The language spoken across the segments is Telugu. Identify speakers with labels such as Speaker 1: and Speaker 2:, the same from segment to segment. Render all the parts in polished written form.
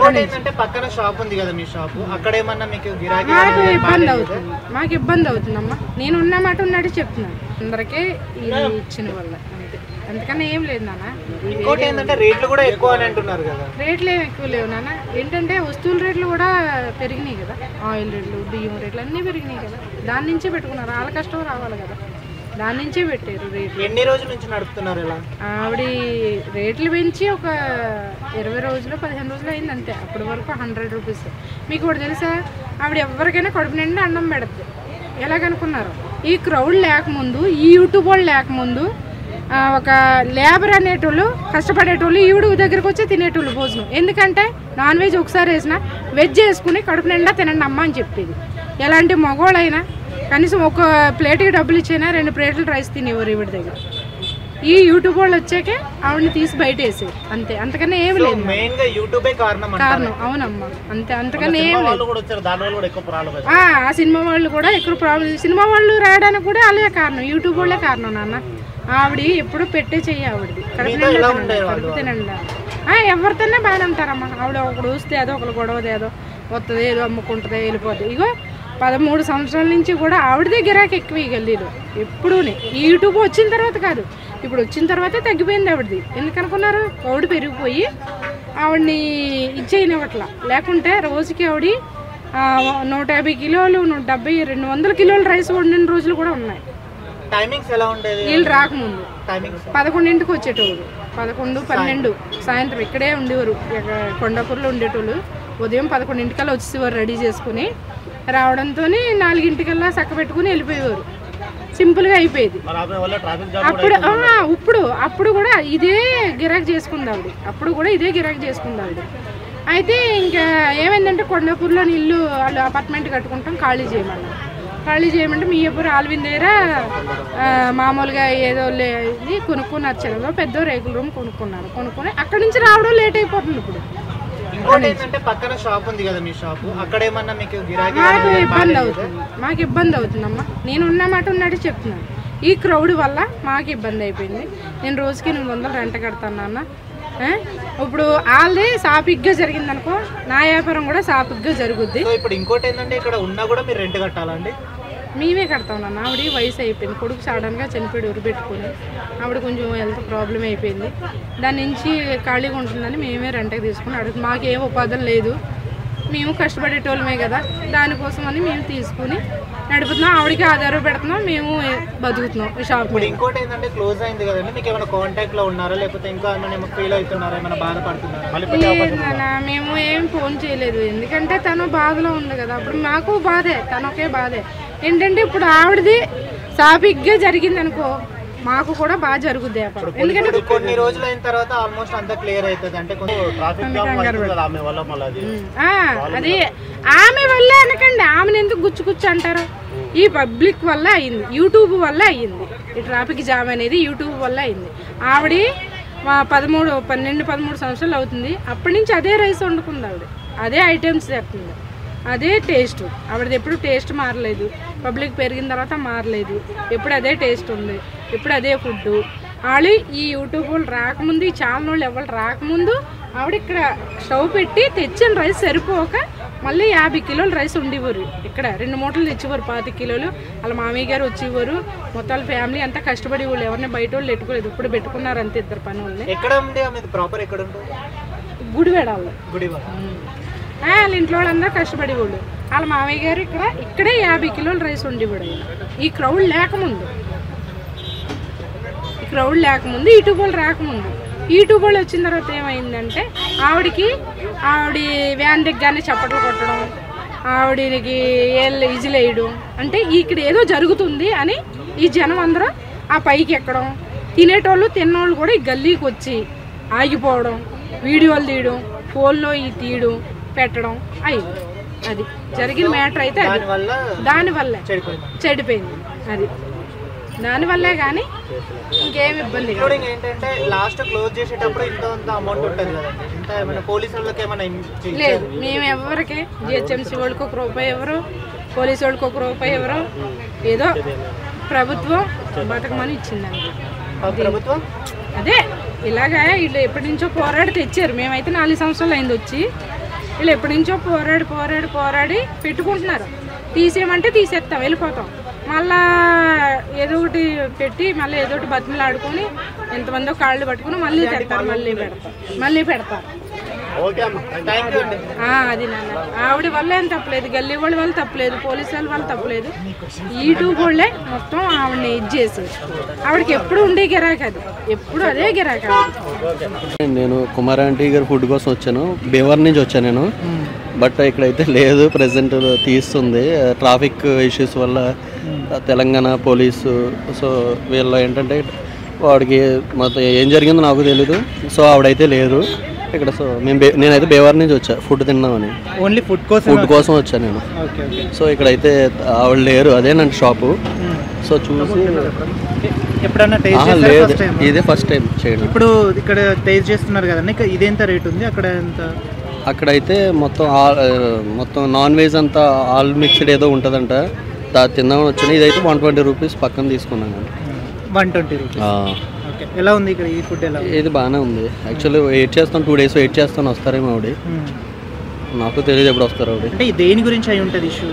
Speaker 1: ఇంకోటి ఏంటంటే పక్కన షాప్ ఉంది కదా మీ షాప్, అక్కడ ఏమన్నా మీకు గిరాకీ
Speaker 2: మాకు ఇబ్బంది అవుతుందమ్మా. నేను ఉన్న మాట ఉన్నట్టు చెప్తున్నాను అందరికీ ఇచ్చిన వల్ల, అందుకని ఏం లేదు నాన్న.
Speaker 1: ఇంకోటి ఏంటంటే రేట్లు కూడా ఎక్కువ అని అంటున్నారు కదా.
Speaker 2: రేట్లు ఏమి ఎక్కువ లేవు నాన్న. ఏంటంటే వస్తువుల రేట్లు కూడా పెరిగినాయి కదా, ఆయిల్ రేట్లు, బియ్యం రేట్లు అన్నీ పెరిగినాయి కదా. దాని నుంచే పెట్టుకున్నారు, వాళ్ళ కష్టం రావాలి కదా, దాని నుంచే పెట్టారు రేట్లు.
Speaker 1: ఎన్ని రోజుల నుంచి నడుపుతున్నారు ఇలా?
Speaker 2: ఆవిడ రేట్లు పెంచి ఒక 20 రోజులు 15 రోజులు అయింది అంతే. అప్పటి వరకు 100 రూపీస్. మీకు కూడా తెలుసా, ఆవిడ ఎవరికైనా కడుపు నిండా అన్నం పెడద్దు. ఎలాగనుకున్నారు, ఈ క్రౌడ్ లేకముందు, ఈ యూట్యూబ్ వాళ్ళు లేకముందు ఒక లేబర్ అనేటోళ్ళు, కష్టపడేటోళ్ళు ఈవిడ దగ్గరికి వచ్చి తినేటోళ్ళు భోజనం. ఎందుకంటే నాన్ వెజ్ ఒకసారి వేసినా వెజ్ వేసుకుని కడుపు నిండా తినండి అమ్మ అని చెప్పేది. ఎలాంటి మగవాళ్ళైనా కనీసం ఒక ప్లేట్కి డబ్బులు ఇచ్చైనా 2 ప్లేట్లు రైస్ తినేవారు ఈవిడ దగ్గర. ఈ యూట్యూబ్ వాళ్ళు వచ్చాకే ఆవిడని తీసి బయట వేసేది అంతే, అంతకన్నా ఏం లేదు. కారణం అవునమ్మా, అంతే, అంతకన్నా ఏం లేదు. ఆ సినిమా వాళ్ళు కూడా ఎక్కువ ప్రాబ్లం. సినిమా వాళ్ళు రావడానికి కూడా అలాగే కారణం, యూట్యూబ్ వాళ్ళే కారణం నాన్న. ఆవిడ ఎప్పుడు పెట్టే చెయ్యి ఆవిడది, కడుపు తినండి. ఎవరితోనే బాగానే ఉంటారమ్మా. ఆవిడ ఒకడు వస్తే ఏదో ఒకరు గొడవది, ఏదో వస్తుంది, ఏదో అమ్ముకుంటుంది, వెళ్ళిపోతుంది. ఇగో 13 సంవత్సరాల నుంచి కూడా ఆవిడదే గిరాకీ ఎక్కువ ఈ గల్లీలో ఎప్పుడూనే. ఈ యూట్యూబ్ వచ్చిన తర్వాత కాదు, ఇప్పుడు వచ్చిన తర్వాతే తగ్గిపోయింది ఆవిడది. ఎందుకనుకున్నారు, ఆవిడ పెరిగిపోయి ఆవిడని ఇచ్చేయనివ్వట్లా. లేకుంటే రోజుకి ఆవిడ 150 కిలోలు, 170, 200 కిలోల రైస్ వండిన రోజులు కూడా ఉన్నాయి. వీళ్ళు రాకముందు 11ంటికి వచ్చేటోళ్ళు, 11, 12 సాయంత్రం ఇక్కడే ఉండేవారు. కొండాపూర్లో ఉండేటోళ్ళు. ఉదయం 11ంటికల్లా వచ్చేసేవారు రెడీ చేసుకుని. రావడంతో 4ంటికల్లా చక్క పెట్టుకుని వెళ్ళిపోయేవారు. సింపుల్గా అయిపోయేది. అప్పుడు కూడా ఇదే గిరాకీ చేసుకుంది ఆవిడ. అప్పుడు కూడా ఇదే గిరాకీ చేసుకుంది ఆవిడ. అయితే ఇంకా ఏమైందంటే కొండాపూర్లోని ఇల్లు వాళ్ళు అపార్ట్మెంట్ కట్టుకుంటాం, ఖాళీ చేయమంటే మీ ఎప్పుడు ఆల్విన్ దగ్గర మామూలుగా ఏదో ఇది కొనుక్కున్నారు. చెరువులో పెద్ద రేకుల రూమ్ కొనుక్కుని అక్కడి నుంచి రావడం లేట్ అయిపోతుంది. ఇప్పుడు మాకు ఇబ్బంది అవుతుందమ్మా. నేను ఉన్న మాట ఉన్నట్టు చెప్తున్నాను. ఈ క్రౌడ్ వల్ల మాకు ఇబ్బంది అయిపోయింది. నేను రోజుకి 800 రెంట కడతాను అన్న. ఇప్పుడు వాళ్ళది సాపిగ్గా జరిగింది అనుకో, నా వ్యాపారం కూడా సాపిగ్గా జరుగుద్ది.
Speaker 1: ఇప్పుడు ఇంకోటి ఏంటంటే ఇక్కడ ఉన్నా కూడా మీరు రెంట్ కట్టాలండి.
Speaker 2: మేమే కడతాం నాన్న. ఆవిడ వయసు అయిపోయింది, కొడుకు సడన్గా చనిపోయి ఉరి పెట్టుకుని ఆవిడ కొంచెం హెల్త్ ప్రాబ్లం అయిపోయింది. దాని నుంచి ఖాళీగా ఉంటుందని మేమే రెంట్కి తీసుకుని అడుగుతాం. మాకేం ఉపాధి లేదు, మేము కష్టపడేటోళ్ళమే కదా, దానికోసం అని మేము తీసుకుని నడుపుతున్నాం. ఆవిడకి ఆధారం పెడుతున్నాం, మేము బతుకుతున్నాం ఈ షాప్.
Speaker 1: ఇంకోటి ఏంటంటే క్లోజ్ అయింది కదండి, మీకు ఏమైనా కాంటాక్ట్ లో ఉన్నారా, లేకపోతే ఇంకా ఫీల్ అవుతున్నారా, ఏమైనా బాధపడుతున్నారా?
Speaker 2: మేము ఏం ఫోన్ చేయలేదు, ఎందుకంటే తను బాధలో ఉంది కదా. అప్పుడు మాకు బాధే, తనొకే బాధే. ఏంటంటే ఇప్పుడు ఆవిడది సాపిగ్గా జరిగింది అనుకో, మాకు కూడా బాగా జరుగుద్ది.
Speaker 1: ఎందుకంటే కొన్ని రోజులు అయిన తర్వాత ఆల్మోస్ట్ అంతా క్లియర్ అవుతుంది. అంటే
Speaker 2: అది ఆమె వల్లే అనకండి, ఆమెను ఎందుకు గుచ్చు అంటారు. ఈ పబ్లిక్ వల్ల అయింది, యూట్యూబ్ వల్ల అయ్యింది. ఈ ట్రాఫిక్ జామ్ అనేది యూట్యూబ్ వల్ల అయింది. ఆవిడ 12 సంవత్సరాలు అవుతుంది. అప్పటి నుంచి అదే రైస్ వండుకుంది ఆవిడ, అదే ఐటమ్స్ చేస్తుంది, అదే టేస్ట్. ఆవిడది ఎప్పుడు టేస్ట్ మారలేదు. పబ్లిక్ పెరిగిన తర్వాత మారలేదు, ఎప్పుడు అదే టేస్ట్ ఉంది, ఎప్పుడు అదే ఫుడ్. వాళ్ళు ఈ యూట్యూబ్ వాళ్ళు రాకముందు, ఈ ఛానల్ వాళ్ళు ఎవరు రాకముందు ఆవిడ ఇక్కడ స్టవ్ పెట్టి తెచ్చిన రైస్ సరిపోక మళ్ళీ 50 కిలోలు రైస్ ఉండేవారు. ఇక్కడ 2 మూటలు తెచ్చేవారు, 25 కిలోలు. వాళ్ళ మామయ్య గారు వచ్చేవారు. మొత్తం వాళ్ళ ఫ్యామిలీ అంతా కష్టపడి వాళ్ళు ఎవరిని బయట వాళ్ళు పెట్టుకోలేదు. ఇప్పుడు పెట్టుకున్నారు అంతే, 2 పని వాళ్ళని. గుడివాడ వాళ్ళ ఇంట్లో వాళ్ళందరూ కష్టపడేవాళ్ళు. వాళ్ళ మామయ్య గారు ఇక్కడే 50 కిలోలు రైస్ ఉండేవాడు. ఈ క్రౌడ్ లేకముందు యూట్యూబ్ వాళ్ళు రాకముందు. యూట్యూబ్ వాళ్ళు వచ్చిన తర్వాత ఏమైందంటే ఆవిడ వ్యాన్ దగ్గరనే చప్పట్లు కొట్టడం, ఆవిడకి విజిల్ వేయడం, అంటే ఇక్కడ ఏదో జరుగుతుంది అని ఈ జనం అందరూ ఆ పైకి ఎక్కడం, తిన్నోళ్ళు కూడా ఈ గల్లీకి వచ్చి ఆగిపోవడం, వీడియోలు తీయడం, ఫోన్లో తీయడం, పెట్టడం అయింది. అది జరిగిన మ్యాటర్ అయితే దానివల్ల చెడిపోయింది. అది దానివల్లే కానీ ఇంకేం ఇబ్బంది లేదు. మేము ఎవరికి జిహెచ్ఎంసీ వాళ్ళకి 1 రూపాయి ఎవరు, పోలీసు వాళ్ళకి 1 రూపాయి ఎవరు, ఏదో ప్రభుత్వం బతకమని ఇచ్చిందండి. అదే ఇలాగా వీళ్ళు ఎప్పటి నుంచో పోరాడి తెచ్చారు. మేమైతే 4 సంవత్సరాలు అయింది వచ్చి. వీళ్ళు ఎప్పటి నుంచో పోరాడి పెట్టుకుంటున్నారు. తీసేయమంటే తీసేస్తాం, వెళ్ళిపోతాం. మళ్ళా ఏదో ఒకటి పెట్టి మళ్ళీ ఏదో ఒకటి బతిమలు ఆడుకొని ఎంతమందో కాళ్ళు పట్టుకుని మళ్ళీ తెస్తారు, మళ్ళీ పెడతారు. అది నాన్న ఆవిడ వల్ల ఏం తప్పలేదు, గల్లీ వాళ్ళ వల్ల తప్పలేదు, పోలీసు వాళ్ళ తప్పలేదు. యూట్యూబ్ వాళ్ళే మొత్తం ఆవిడని ఇది చేసి ఆవిడకి ఎప్పుడు ఉండే గిరాకీ, అది ఎప్పుడు అదే గిరాకీ.
Speaker 3: నేను కుమార్ ఆంటీ గారి ఫుడ్ కోసం వచ్చాను, భీమవరం నుంచి వచ్చాను నేను. బట్ ఇక్కడైతే లేదు, ప్రజెంట్ తీస్తుంది ట్రాఫిక్ ఇష్యూస్ వల్ల. తెలంగాణ పోలీసు సో వీళ్ళు ఏంటంటే వాడికి మొత్తం ఏం జరిగిందో నాకు తెలీదు. సో ఆవిడైతే లేదు ఇక్కడ. సో నేనైతే భీమవరం నుంచి వచ్చా ఫుడ్ తిన్నామని,
Speaker 1: ఓన్లీ ఫుడ్
Speaker 3: కోసం వచ్చాను నేను. సో ఇక్కడైతే ఆవిడ లేరు, అదేనండి షాపు. సో చూసి
Speaker 1: ఎప్పుడన్నా
Speaker 3: లేదు, ఇదే ఫస్ట్ టైం చేయడం.
Speaker 1: ఇప్పుడు ఇక్కడ టేస్ట్ చేస్తున్నారు కదండి, ఇదేంత రేట్ ఉంది, అక్కడ ఎంత?
Speaker 3: అక్కడైతే మొత్తం నాన్ వెజ్ అంతా ఆల్ మిక్స్డ్ ఏదో ఉంటుందంట, తిందామని వచ్చాను. ఇదైతే 120 రూపీస్ పక్కన తీసుకున్నాను.
Speaker 1: 120 రూపీస్. ఎలా ఉంది ఇక్కడ ఈ ఫుడ్? ఎలా
Speaker 3: ఇది బాగానే ఉంది. యాక్చువల్లీ వెయిట్ చేస్తాను, 2 days వెయిట్ చేస్తాను, వస్తారేమో ఆవిడ. నాకు తెలియదు ఎప్పుడు వస్తారు ఆవిడ.
Speaker 1: అంటే దేని గురించి అయి ఉంటుంది ఇష్యూ?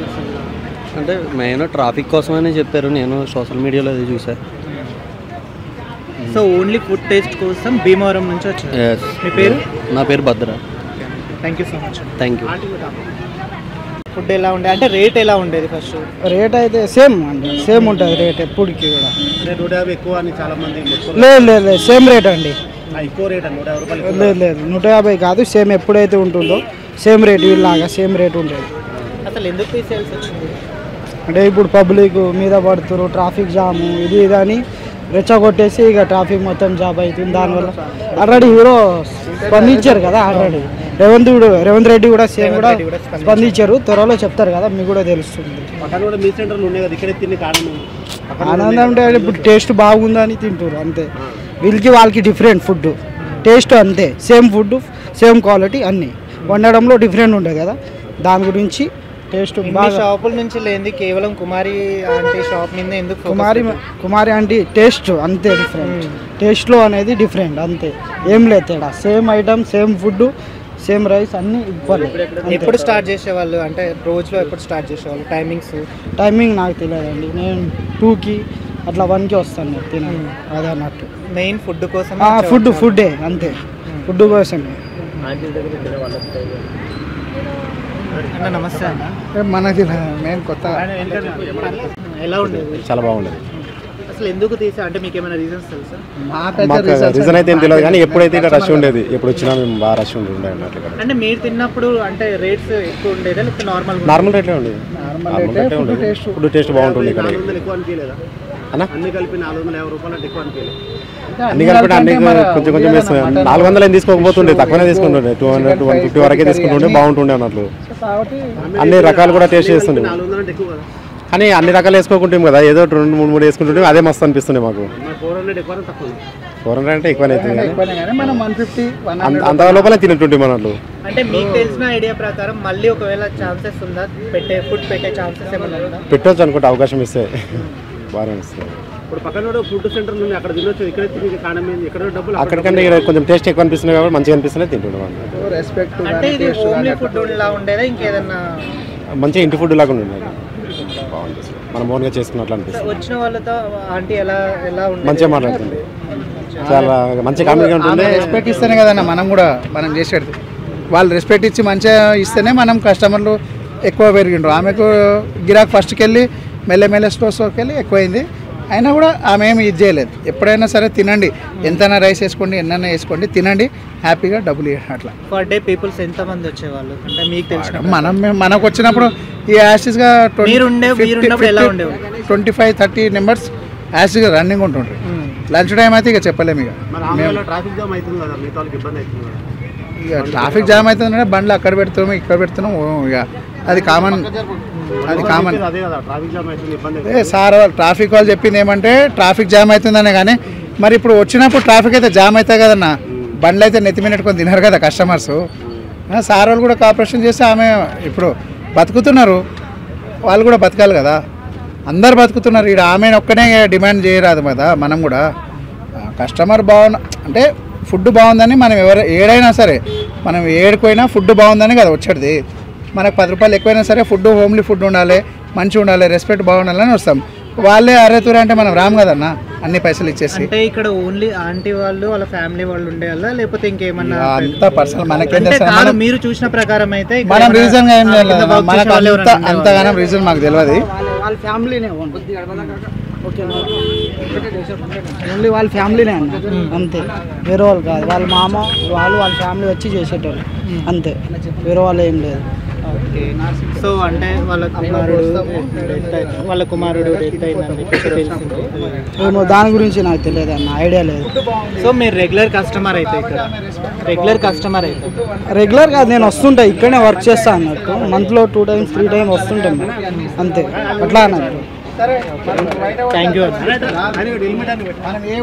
Speaker 3: అంటే మెయిన్ ట్రాఫిక్ కోసమని చెప్పారు, నేను సోషల్ మీడియాలో అది చూసాను.
Speaker 1: సో ఓన్లీ ఫుడ్ టేస్ట్ కోసం భీమవరం నుంచి వచ్చారు. మీ పేరు?
Speaker 3: నా పేరు Bhadra.
Speaker 1: Thank you so much.
Speaker 3: Thank you.
Speaker 1: Food ఎలా ఉండేది, అంటే రేట్ ఎలా ఉండేది? ఫస్ట్
Speaker 4: రేట్ అయితే సేమ్ అండి, సేమ్ ఉంటుంది రేట్ ఎప్పటికి కూడా.
Speaker 1: 150 ఎక్కువ అని చాలా మంది.
Speaker 4: లేదు సేమ్ రేట్ అండి.
Speaker 1: ఎక్కువ రేట్ 150 రూపాయలు?
Speaker 4: లేదు 150 కాదు, సేమ్ ఎప్పుడైతే ఉంటుందో సేమ్ రేట్ వీళ్ళలాగా సేమ్ రేట్ ఉంటుంది.
Speaker 1: అసలు ఎందుకు తీసేయాల్సి వచ్చింది?
Speaker 4: అంటే ఇప్పుడు పబ్లిక్ మీద పడుతున్నారు, ట్రాఫిక్ జాము ఇది అని రెచ్చగొట్టేసి ఇక ట్రాఫిక్ మొత్తం జాబ్ అవుతుంది. దానివల్ల ఆల్రెడీ హీరో స్పందించారు కదా, ఆల్రెడీ రేవంత్ రెడ్డి కూడా సేమ్ కూడా స్పందించారు. త్వరలో చెప్తారు కదా, మీకు కూడా తెలుస్తుంది. ఆనందం అంటే ఇప్పుడు టేస్ట్ బాగుందని తింటారు అంతే. వీళ్ళకి వాళ్ళకి డిఫరెంట్ ఫుడ్ టేస్ట్ అంతే, సేమ్ ఫుడ్ సేమ్ క్వాలిటీ అన్నీ, వండడంలో డిఫరెంట్ ఉంటుంది కదా, దాని గురించి టేస్ట్ బాగా.
Speaker 1: షాపుల నుంచి లేని కేవలం కుమారి ఆంటీ షాప్ మీద ఎందుకు?
Speaker 4: కుమారి ఆంటీ టేస్ట్ అంతే డిఫరెంట్, టేస్ట్లో అనేది డిఫరెంట్ అంతే, ఏం లేదు తేడా. Same item, same food, same rice అన్నీ ఇవ్వాలి.
Speaker 1: ఎప్పుడు స్టార్ట్ చేసేవాళ్ళు, అంటే రోజులో ఎప్పుడు స్టార్ట్ చేసేవాళ్ళు?
Speaker 4: టైమింగ్ నాకు తెలియదండి, నేను 2కి అట్లా 1కి వస్తాను నేను తినాలి, అదే అన్నట్టు.
Speaker 1: మెయిన్ ఫుడ్ కోసం?
Speaker 4: ఫుడ్డే అంతే, ఫుడ్ కోసమే.
Speaker 1: అన్న నమస్తే అన్న.
Speaker 4: మనకి మేము కొత్త.
Speaker 1: ఎలా ఉండేది?
Speaker 5: చాలా బాగుండేది.
Speaker 1: అసలు ఎందుకు తీసా అంటే మీకు ఏమైనా రీజన్స్ తెలుసా?
Speaker 5: మాకు రీజన్ అయితే ఏం తెలియదు, కానీ ఎప్పుడైతే ఇక్కడ రష్ ఉండేది, ఎప్పుడు వచ్చినా మేము బాగా రష్ ఉండే అన్నట్లు.
Speaker 1: అంటే మీరు తిన్నప్పుడు అంటే రేట్స్ ఎక్కువ ఉండేదా లేకపోతే
Speaker 5: నార్మల్ రేట్లే ఉండేది? ఫుడ్ టేస్ట్ బాగుంటుంది ఇక్కడ. అన్ని కలిపి 450 రూపాయలు ఎక్కువ అనిపించలేదు. అన్ని కలిపి అన్ని కొంచెం కొంచెం వేస్తుంది. 400 ఏం తీసుకోకపోతుండే, తక్కువనే తీసుకుంటుండే, 200 150 వరకే తీసుకుంటుండే, బాగుంటుండే అన్నట్లు. అన్ని రకాలు కూడా టేస్ట్ చేస్తుండే, కానీ అన్ని రకాలు వేసుకోకుంటాం కదా, ఏదో 2-3 వేసుకుంటుంటే అదే మస్తు అనిపిస్తుంది మాకు. 400 అంటే ఎక్కువనే అవుతుంది, అంత లోపల తినట్టుంటే మనట్లు.
Speaker 1: అంటే మీకు తెలిసిన ఐడియా ప్రకారం మళ్ళీ ఒకవేళ ఛాన్సెస్ ఉందా, ఫుడ్ పెట్టే ఛాన్సెస్ ఏమైనా ఉందా?
Speaker 5: పెట్టవచ్చు అనుకుంటే, అవకాశం ఇస్తే బాగా వస్తుంది.
Speaker 1: ఇప్పుడు పక్కన ఫుడ్ సెంటర్ నుండి అక్కడ తినొచ్చు, ఇక్కడ
Speaker 5: అక్కడికంటే ఇక్కడ కొంచెం టేస్ట్ ఎక్కువ అనిపిస్తుంది కాబట్టి మంచిగా అనిపిస్తుంది, తింటున్నాం.
Speaker 1: అంటే ఇది హోమ్లీ ఫుడ్ లా ఉండేదా ఇంకేదన్నా?
Speaker 5: మంచిగా ఇంటి ఫుడ్ లాగా ఉండేది, బాగుంటుంది, మనం ఓన్గా చేసుకున్నట్లు అనిపిస్తుంది.
Speaker 1: వచ్చిన వాళ్ళతో ఆంటీ ఎలా
Speaker 5: మంచిగా మాట్లాడుతుంది, చాలా మంచి కామెడీగా ఉంటుంది.
Speaker 4: రెస్పెక్ట్ ఇస్తేనే కదన్నా మనం చేసేది, వాళ్ళు రెస్పెక్ట్ ఇచ్చి మంచిగా ఇస్తేనే మనం కస్టమర్లు ఎక్కువ పెరిగిండ్రు. ఆమెకు గిరాక్ ఫస్ట్కి వెళ్ళి మెల్లమెల్ల స్టోర్స్కి వెళ్ళి ఎక్కువైంది, అయినా కూడా ఆమె ఏమి ఇది చేయలేదు. ఎప్పుడైనా సరే తినండి, ఎంతైనా రైస్ వేసుకోండి, ఎన్నైనా వేసుకోండి, తినండి, హ్యాపీగా డబ్బులు అట్లా.
Speaker 1: పర్ డే పీపుల్స్ ఎంతమంది వచ్చేవాళ్ళు అంటే మీకు తెలిసిన?
Speaker 4: మనకు వచ్చినప్పుడు ఈ యాసిడ్గా 25-30 మెంబర్స్ యాసిడ్గా రన్నింగ్ ఉంటుండ్రు. లంచ్ టైం అయితే ఇక చెప్పలేము, ఇక ట్రాఫిక్ జామ్ అవుతుందంటే బండ్లు అక్కడ పెడుతున్నాము, ఇక్కడ పెడుతున్నాము, ఇక అది కామన్. సార్ ట్రాఫిక్ వాళ్ళు చెప్పింది ఏమంటే ట్రాఫిక్ జామ్ అవుతుందనే, కానీ మరి ఇప్పుడు వచ్చినప్పుడు ట్రాఫిక్ అయితే జామ్ అవుతాయి కదన్నా, బండ్లు అయితే నెత్తిమినట్టుకొని తినరు కదా కస్టమర్స్. సార్ వాళ్ళు కూడా కోఆపరేషన్ చేస్తే ఆమె ఇప్పుడు బతుకుతున్నారు, వాళ్ళు కూడా బతకాలి కదా, అందరు బతుకుతున్నారు. ఇక్కడ ఆమె ఒక్కనే డిమాండ్ చేయరాదు కదా, మనం కూడా కస్టమర్ అంటే ఫుడ్ బాగుందని మనం ఏడైనా సరే మనం ఏడుకోయినా ఫుడ్ బాగుందని కదా వచ్చేది. మనకు 10 రూపాయలు ఎక్కువైనా సరే ఫుడ్ హోమ్లీ ఫుడ్ ఉండాలి, మంచిగా ఉండాలి, రెస్పెక్ట్ బాగుండాలని వస్తాం. వాళ్ళే అరేతురా అంటే మనం రాము కదన్నా అన్ని పైసలు ఇచ్చేసి.
Speaker 1: అంటే ఇక్కడ ఓన్లీ ఆంటీ వాళ్ళు వాళ్ళ ఫ్యామిలీ వాళ్ళు ఉండేవాళ్ళ లేకపోతే ఇంకేమన్నా
Speaker 4: అంతా పర్సనల్ మనకేం
Speaker 1: అంటే
Speaker 4: తెలుసు.
Speaker 1: కాదు, మీరు చూసిన ప్రకారం అయితే ఇక్కడ
Speaker 4: మనం
Speaker 1: ఏమన్నా
Speaker 4: రీజన్ గా ఏం లేదు,
Speaker 1: కింద work
Speaker 4: మనకు
Speaker 1: చేసే వాళ్ళు ఎవరైనా
Speaker 4: అంతగానం రీజన్ మాకు తెలియదు.
Speaker 6: వాళ్ళ ఫ్యామిలీనే ఓకే, ఓన్లీ వాళ్ళ ఫ్యామిలీనే అన్న, అంతే. వేరే వాళ్ళు కాదు, వాళ్ళ మామ వాళ్ళ ఫ్యామిలీ వచ్చి చేసేటోళ్ళు అంతే, వేరే వాళ్ళు ఏం లేదు.
Speaker 1: ఓకే. సో అంటే వాళ్ళ కుమారుడు డెత్ అయిందని చెప్పేసి తెలిసింది.
Speaker 6: ఏమో దాని గురించి నాకు తెలియదు అన్న, ఐడియా లేదు.
Speaker 1: సో మీరు రెగ్యులర్ కస్టమర్ అయితే ఇక్కడ రెగ్యులర్ కస్టమర్ అయితే
Speaker 6: రెగ్యులర్ కాదు, నేను వస్తుంటా ఇక్కడనే వర్క్ చేస్తా అన్నట్టు, మంత్లో 2 times 3 times వస్తుంటాం అంతే, అట్లా అన్నట్టు.
Speaker 1: Thank you.
Speaker 4: మనం ఏ